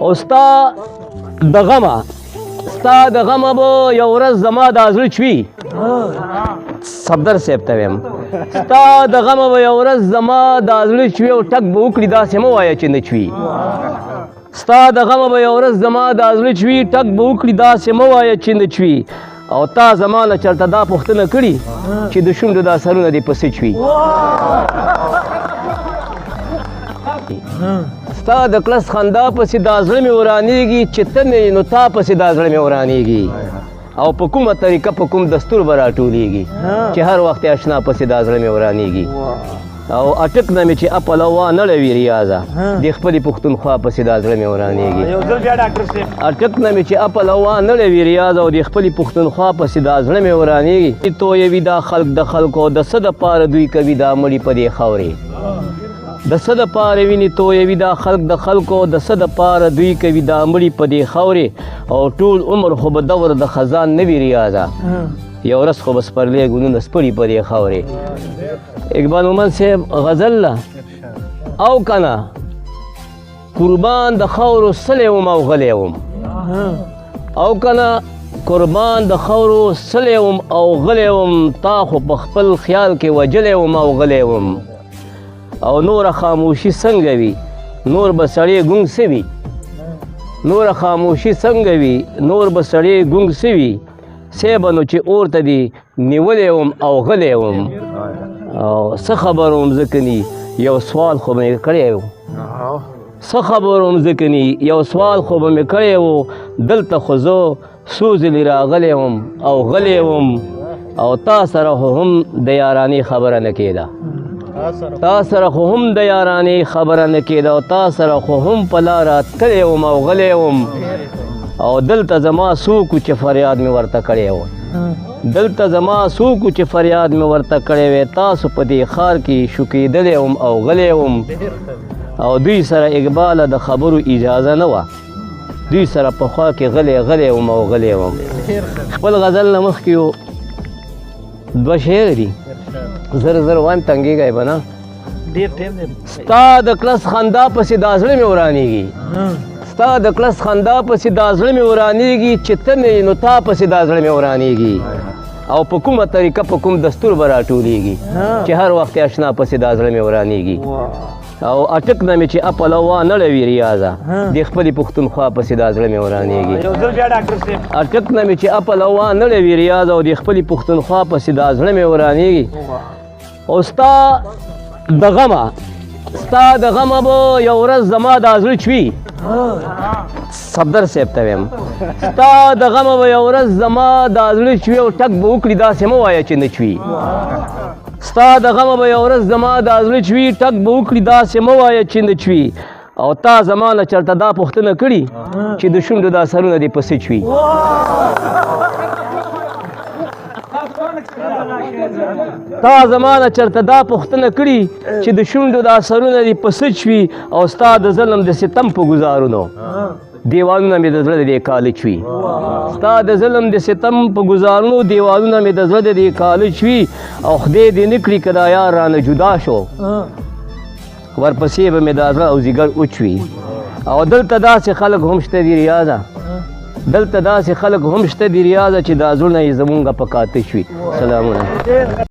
او ستا د غمه به یو ورځ زما دا زړه چوي صفدر صاحب ته ویم ستا د غمه به یو ورځ زما دا زړه چوي او ټک به وکړي داسې مه وایه چې نه چوي ستا د غمه به یو ورځ زما دا زړه چوي ټک به وکړي داسې مه وایه چې نه چوي او تا زما نه چېرته دا پوښتنه کړي چې د شونډو دا سرونه دې په څه چوي ستا د کلس خندا پسې دا زړه مې ورانېږي چې ته نه یې نو تا پسې دا زړه مې ورانېږي او په کومه طریقه په کوم دستور به راټولېږي چې هر وخت یې اشنا پسې دا زړه مې ورانېږي او اټک نه مې چې اپله وانړوي ریاضه د خپلې پښتونخوا پسې دا زړه مې ورانېږي اټک نه مې چې اپله وانړوي ریاضه او د خپلې پښتونخوا پسې دا زړه مې ورانېږي تویوي دا خلق د خلکو د څه دپاره دوی کوي دا مړي په دې خاورې د څه دپاره وینې تویوي دا خلق د خلکو د څه دپاره دوی کوي دا مړي په دې خاورې او ټول عمر خو به دور د خزان نه وي ریاضه یو ورځ خو به سپرلی ګلونه سپړي په دې خاورې اقبال مومند صاحب غزل او کنه قربان د خاورو سلی وم او غلی وم او کنه قربان د خاورو سلی وم او غلی وم تا خو په خپل خیال کې وجلی وم او غلی وم او نوره خاموشي څنګه وي نور به سړی ګونګ څه وي نوره خاموشي څنګه وي نور به سړی ګونګ څه وي سیبه نو چې اور ته دې نیولی وم او غلی وم او څه خبر وم ځکه ني یو سوال خو به مې کړی و څه خبر وم ځکه ني یو سوال خو به مې کړی و دلته خو زه سوزلي راغلی وم او غلی وم او تا سره خو هم د یارانې خبره نه کېده تا سره خو هم د یارانې خبره نه کېده او تا سره خو هم په لاره تللی وم او غلی وم او دلته زما څوک چې فریاد مې ورته کړی و دلته زما څوک چې فریاد مې ورته کړی وی تاسو په دې ښار کې شوکېدلی وم او غلی وم او دوی سره اقباله د خبرو اجازه نه وه دوی سره پخوا کې غلی وم او غلی وم خپل غزل نه مخکې دوه شعر دي زر وایم تنګېږی به نه ستا د کلس خندا پسې دا زړه مې ورانېږي ستا د کلس خندا پسې دا زړه مې ورانېږي چې ته نه یې نو تا پسې دا زړه مې ورانېږي او په کومه طریقه په کوم دستور به راټولېږي چې هر وخت یې اشنا پسې دا زړه مې ورانېږي او اټک نه مې چې اپله وانړوي ریاضه د خپلې پښتونخوا پسې دا زړه مې ورانېږي اټک نه مې چې اپله وانړوي ریاضه او د خپلې پښتونخوا پسې دا زړه مې ورانېږي او ستا د غمه به یو ورځ زما دا زړه چوي صفدر صاحب ته ویم ستا د غمه به یو ورځ زما دا زړه چوي او ټک به وکړي داسې مه وایه چې نه چوي ستا د غمه به یو ورځ زما دا زړه چوي ټک به وکړي داسې مه وایه چې نه چوي او تا زما نه چېرته دا پوښتنه کړي چې د شونډو دا سرونه دې په څه چوي تا زما نه چېرته دا پوښتنه کړي چې د شونډو دا سرونه دې په څه چوي او ستا د ظلم د ستم په ګزارونو دیوالونه مې د زړه د دې کاله چوي ستا د ظلم د ستم په ګزارونو دیوالونه مې د زړه د دې کاله چوي او خدای دې نه کړي که دا یار رانه جدا شو ورپسې به مې دا زړه او ځیګر وچوي او دلته داسې خلک هم شته دي ریاضه دلته داسې خلک هم شته دي ریاضه چې دا زړونه یې زمونږ په کاته شوي سلامونه